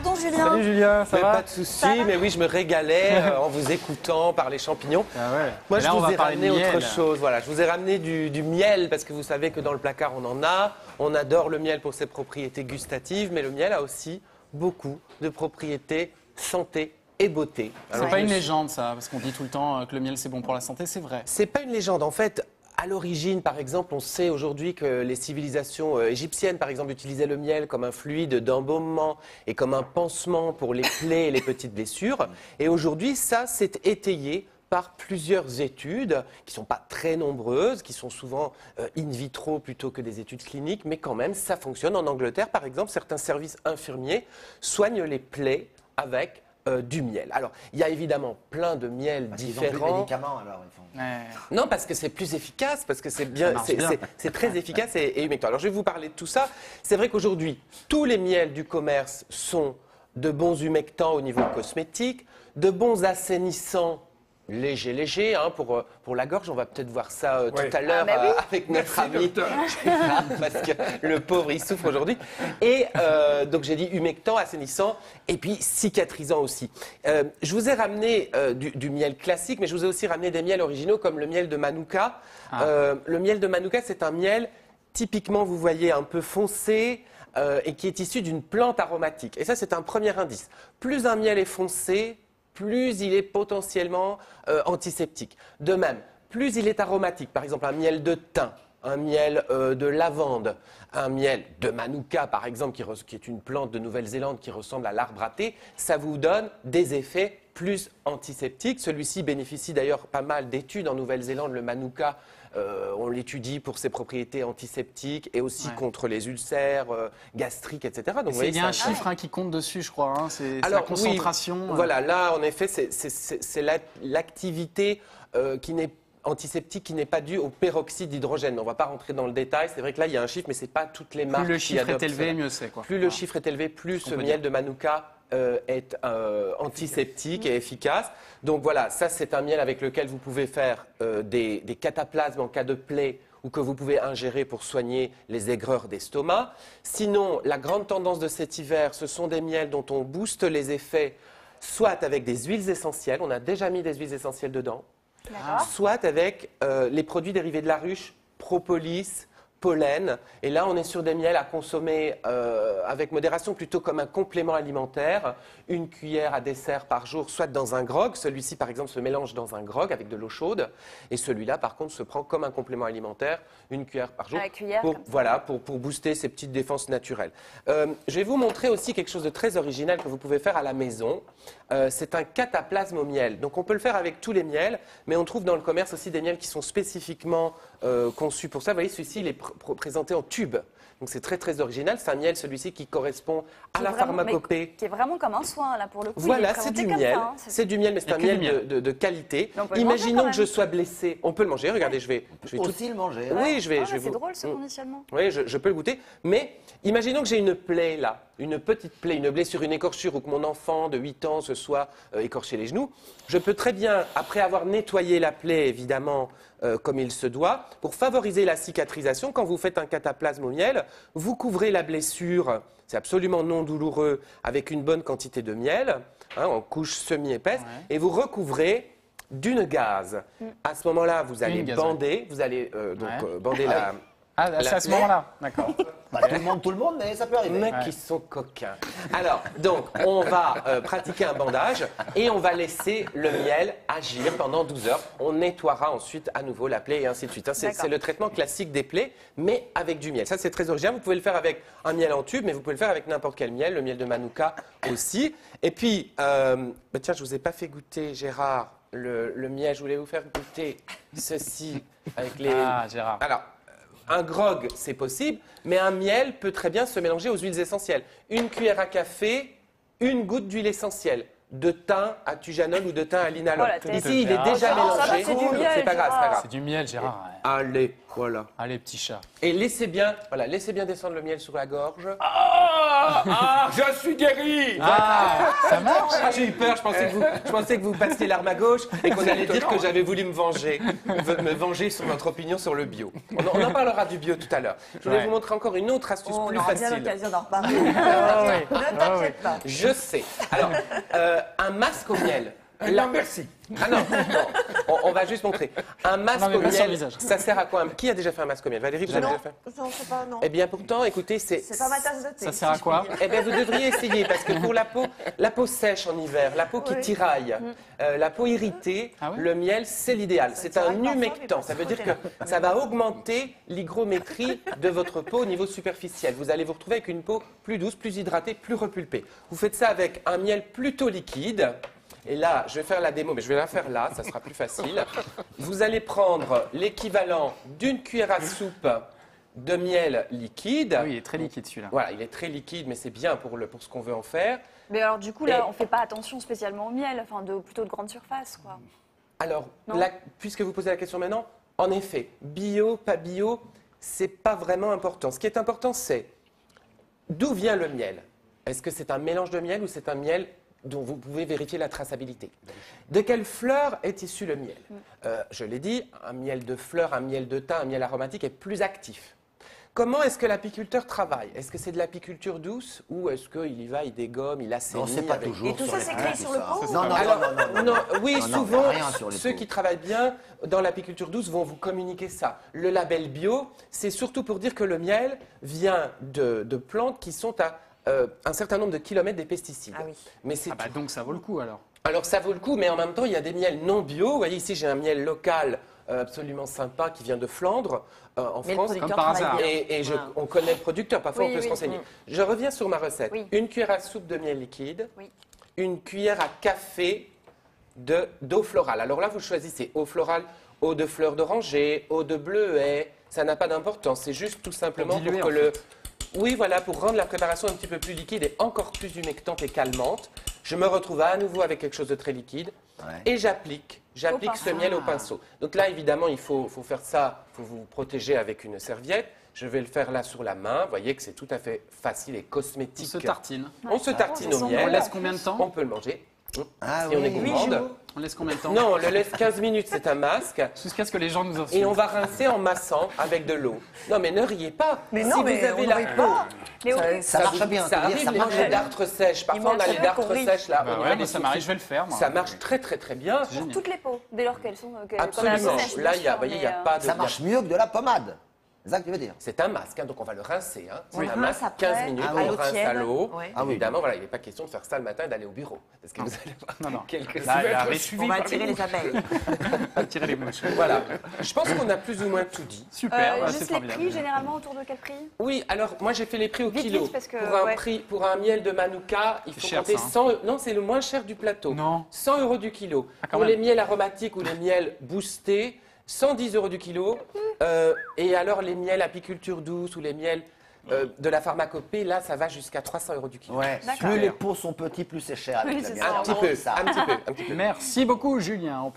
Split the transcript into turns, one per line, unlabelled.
pardon Julien.
Salut Julien, ça va?
Pas de souci, mais oui, je me régalais en vous écoutant par les champignons.
Ah ouais.
Moi,
Et
je
là, on
vous
va
ai
parler de
ramené autre
miel.
chose. Voilà, je vous ai ramené du miel parce que vous savez que dans le placard, on en a. On adore le miel pour ses propriétés gustatives, mais le miel a aussi beaucoup de propriétés santé et beauté.
C'est
Alors,
pas
je
une
me suis-
légende, ça, parce qu'on dit tout le temps que le miel c'est bon pour la santé, c'est vrai.
C'est pas une légende. En fait, à l'origine, par exemple, on sait aujourd'hui que les civilisations égyptiennes, par exemple, utilisaient le miel comme un fluide d'embaumement et comme un pansement pour les plaies et les petites blessures. Et aujourd'hui, ça s'est étayé par plusieurs études qui ne sont pas très nombreuses, qui sont souvent in vitro plutôt que des études cliniques, mais quand même, ça fonctionne. En Angleterre, par exemple, certains services infirmiers soignent les plaies avec du miel. Alors, il y a évidemment plein de miels
Parce qu'ils ont plus de
différents.
médicaments, alors ils font.
Ouais.
Non, parce que c'est plus efficace, parce que c'est bien,
marche bien.
c'est très efficace et humectant. Alors, je vais vous parler de tout ça. C'est vrai qu'aujourd'hui, tous les miels du commerce sont de bons humectants au niveau cosmétique, de bons assainissants légers, hein, pour la gorge. On va peut-être voir ça tout à l'heure
oui.
avec notre ami Gérard, parce que le pauvre, il souffre aujourd'hui. Et donc, j'ai dit humectant, assainissant et puis cicatrisant aussi. Je vous ai ramené du miel classique, mais je vous ai aussi ramené des miels originaux comme le miel de Manuka. Le miel de Manuka, c'est un miel typiquement, vous voyez, un peu foncé et qui est issu d'une plante aromatique. Et ça, c'est un premier indice. Plus un miel est foncé, plus il est potentiellement antiseptique. De même, plus il est aromatique, par exemple un miel de thym, un miel de lavande, un miel de Manuka, par exemple, qui est une plante de Nouvelle-Zélande qui ressemble à l'arbre à thé, ça vous donne des effets plus antiseptiques. Celui-ci bénéficie d'ailleurs pas mal d'études en Nouvelle-Zélande, le Manuka. On l'étudie pour ses propriétés antiseptiques et aussi contre les ulcères gastriques, etc. Donc, vous voyez,
Il y a un
ça-
chiffre qui compte dessus, je crois. Hein. C'est la
Alors, oui,
concentration.
voilà, là, en effet, c'est l'activité antiseptique qui n'est pas due au peroxyde d'hydrogène. Mais on ne va pas rentrer dans le détail. C'est vrai que là, il y a un chiffre, mais ce n'est pas toutes les marques
Plus le
qui
chiffre est
adoptent
élevé,
cela.
mieux c'est. Quoi.
Plus le chiffre est élevé, plus ce
peut
miel de Manuka est antiseptique et efficace. Donc voilà, ça c'est un miel avec lequel vous pouvez faire des cataplasmes en cas de plaie ou que vous pouvez ingérer pour soigner les aigreurs d'estomac. Sinon, la grande tendance de cet hiver, ce sont des miels dont on booste les effets, soit avec des huiles essentielles, on a déjà mis des huiles essentielles dedans, soit avec les produits dérivés de la ruche, propolis, pollen. Et là, on est sur des miels à consommer avec modération, plutôt comme un complément alimentaire. Une cuillère à dessert par jour, soit dans un grog. Celui-ci, par exemple, se mélange dans un grog avec de l'eau chaude. Et celui-là, par contre, se prend comme un complément alimentaire, une cuillère par jour.
À la cuillère,
pour,
comme ça.
voilà, pour booster ces petites défenses naturelles. Je vais vous montrer aussi quelque chose de très original que vous pouvez faire à la maison. C'est un cataplasme au miel. Donc, on peut le faire avec tous les miels, mais on trouve dans le commerce aussi des miels qui sont spécifiquement conçus pour ça. Vous voyez, celui-ci, il est présenté en tube. Donc, c'est très, très original. C'est un miel, celui-ci, qui correspond à la pharmacopée.
Qui est vraiment comme un soin, là, pour le coup.
Voilà,
il est
c'est
présenté
du
comme
miel.
ça, hein.
C'est du miel, mais c'est
Il y a
un
que du
miel
miel.
de qualité.
Mais on peut le manger,
Imaginons
quand
que je
même.
sois blessé. On peut le manger. Regardez, je vais tout.
Aussi le manger. hein.
Oui, je vais
Ah,
vous.
c'est drôle, ce conditionnement.
Oui, je peux le goûter. Mais imaginons que j'ai une plaie là, une petite plaie, une blessure, une écorchure, ou que mon enfant de 8 ans se soit écorché les genoux. Je peux très bien, après avoir nettoyé la plaie, évidemment, comme il se doit, pour favoriser la cicatrisation, quand vous faites un cataplasme au miel, vous couvrez la blessure, c'est absolument non douloureux, avec une bonne quantité de miel, hein, en couche semi-épaisse, et vous recouvrez d'une gaze. À ce moment-là, vous allez
gaze,
bander, vous allez bander la...
Ah, c'est à ce moment-là, d'accord.
Pas tout le monde, mais ça peut arriver.
Mecs qui sont coquins. Alors, donc, on va pratiquer un bandage et on va laisser le miel agir pendant 12 heures. On nettoiera ensuite à nouveau la plaie et ainsi de suite. Hein, c'est le traitement classique des plaies, mais avec du miel. Ça, c'est très original. Vous pouvez le faire avec un miel en tube, mais vous pouvez le faire avec n'importe quel miel, le miel de Manuka aussi. Et puis, tiens, je ne vous ai pas fait goûter, Gérard, le miel. Je voulais vous faire goûter ceci avec les...
Ah, Gérard.
Alors, un grog, c'est possible, mais un miel peut très bien se mélanger aux huiles essentielles. Une cuillère à café, une goutte d'huile essentielle. De thym à tujanol ou de thym à linalol.
Oh, la tête.
Ici, il est déjà
ça va,
mélangé.
c'est du miel,
C'est pas grave, c'est pas grave.
C'est du miel, Gérard. Ouais.
Allez, voilà.
Allez, petit chat.
Et laissez bien descendre le miel sur la gorge. je suis guéri.
Ah, ça marche.
Ah, j'ai eu peur, je pensais que vous passiez l'arme à gauche et qu'on allait dire que j'avais voulu me venger sur votre opinion sur le bio. On en parlera du bio tout à l'heure. Je voulais
Ouais.
vous montrer encore une autre astuce
On
plus
aura bien
facile.
l'occasion d'en reparler.
oui.
Ne t'inquiète pas.
Je sais. Alors, un masque au miel.
Non, merci.
Ah non, on va juste montrer. Un masque
Non, mais
au
bien sur le
miel,
visage.
ça sert à quoi? Qui a déjà fait un masque au miel? Valérie, vous avez
Non,
déjà fait?
non, c'est pas, non.
Eh bien, pourtant, écoutez,
C'est pas ma tasse de thé.
Ça sert à quoi?
Eh bien, vous devriez essayer parce que pour la peau sèche en hiver, la peau qui
Oui.
tiraille, la peau irritée,
Ah oui
le miel, c'est l'idéal. C'est un
tiraille parfois, mais
humectant.
pas
Ça veut dire
trop
que ça va augmenter l'hygrométrie de votre peau au niveau superficiel. Vous allez vous retrouver avec une peau plus douce, plus hydratée, plus repulpée. Vous faites ça avec un miel plutôt liquide. Et là, je vais faire la démo, mais je vais la faire là, ça sera plus facile. Vous allez prendre l'équivalent d'une cuillère à soupe de miel liquide.
Ah oui, il est très liquide celui-là.
Voilà, il est très liquide, mais c'est bien pour ce qu'on veut en faire.
Mais alors, du coup, là,
Et-
on fait pas attention spécialement au miel, enfin, plutôt de grande surface, quoi.
Alors,
Non.
puisque vous posez la question maintenant, en effet, bio, pas bio, c'est pas vraiment important. Ce qui est important, c'est d'où vient le miel. Est-ce que c'est un mélange de miel ou c'est un miel dont vous pouvez vérifier la traçabilité? De quelle fleur est issu le miel? Je l'ai dit, un miel de fleur, un miel de thym, un miel aromatique est plus actif. Comment est-ce que l'apiculteur travaille? Est-ce que c'est de l'apiculture douce ou est-ce qu'il y va, il dégomme, il assainit
Non, c'est pas
avec...
toujours.
Et tout
sur
ça
les
s'écrit
plantes,
sur
tout
le
ça.
pot?
Non, non,
Alors,
non, non.
oui,
Non, non,
souvent,
rien sur les
ceux
pots.
qui travaillent bien dans l'apiculture douce vont vous communiquer ça. Le label bio, c'est surtout pour dire que le miel vient de plantes qui sont à un certain nombre de kilomètres des pesticides.
Ah oui.
Mais c'est
Ah bah donc ça vaut le coup alors.
Alors ça vaut le coup, mais en même temps, il y a des miels non bio. Vous voyez ici, j'ai un miel local absolument sympa qui vient de Flandre, en
Mais le
France.
producteur
Comme par
travaille
hasard.
bien.
Et
Voilà.
on connaît le producteur, parfois
Oui,
on peut se
oui.
renseigner. Je reviens sur ma recette.
Oui.
Une cuillère à soupe de miel liquide,
Oui.
une cuillère à café d'eau florale. Alors là, vous choisissez eau florale, eau de fleurs d'oranger, eau de bleuet, ça n'a pas d'importance. C'est juste tout simplement pour,
diluer,
que
en
le... Oui, voilà, pour rendre la préparation un petit peu plus liquide et encore plus humectante et calmante. Je me retrouve à nouveau avec quelque chose de très liquide
Ouais.
et j'applique
Au
ce
pinceau.
miel au pinceau. Donc là, évidemment, il faut faire ça, il faut vous protéger avec une serviette. Je vais le faire là sur la main. Vous voyez que c'est tout à fait facile et
On
cosmétique.
se tartine.
On se tartine
c'est
au
son
miel.
On laisse combien de
On
temps?
peut le manger.
Ah
si on est
oui,
gourmande.
On laisse combien de temps?
Non, on le laisse 15 minutes, c'est un masque.
Jusqu'à ce que les gens nous insultent.
Et on va rincer en massant avec de l'eau. Non, mais ne riez pas.
Mais
si
non,
vous
mais
avez
on
la
rit
peau,
pas. Mais oui.
Ça marche bien,
Ça
c'est-à-dire,
arrive
ça
les
marche
mangeux
bien.
dartres sèches. Parfois, on
mange
a les
bien
dartres
qu'on rit.
sèches là.
Bah
au
ouais,
niveau
moi
des
ça m'arrive,
sourcils.
je vais le faire. moi.
Ça marche très très très bien.
Génial.
Pour toutes les peaux, dès lors qu'elles sont.
Absolument. Là, il n'y a,
pas
pas de.
Ça marche mieux que de la pommade. C'est ça que tu veux dire?
C'est un masque, hein, donc on va le rincer. Hein. C'est
On
un
le
masque,
rince après,
15 minutes,
à
on le
l'eau
rince à
tiède.
l'eau.
Ouais.
Ah oui.
Évidemment, voilà, il n'est pas question de faire ça le matin et d'aller au bureau. Parce que vous allez voir
Non, non.
quelques
Là, il y a un
semaines.
suivi
On va
par
attirer les abeilles.
Attirer les mouches.
Voilà. Je pense qu'on a plus ou moins tout dit.
Super, bah, c'est
Juste les
formidable.
prix, généralement, autour de quel prix?
Oui, alors moi j'ai fait les prix au
Vite,
kilo.
vite, parce que,
pour un
ouais.
prix, pour un miel de Manuka, il
C'est
faut
cher,
compter
ça, hein.
100. Non, c'est le moins cher du plateau.
Non.
100 € du kilo.
Ah, quand
Pour
même.
les miels aromatiques ou les miels boostés, 110 € du kilo. Et alors les miels apiculture douce ou les miels de la pharmacopée, là ça va jusqu'à 300 € du kilo.
Ouais.
D'accord.
Plus les pots sont petits, plus c'est cher. avec
Oui,
la
c'est
miel.
ça.
Un petit peu, un petit peu, un petit peu.
Merci beaucoup, Julien. On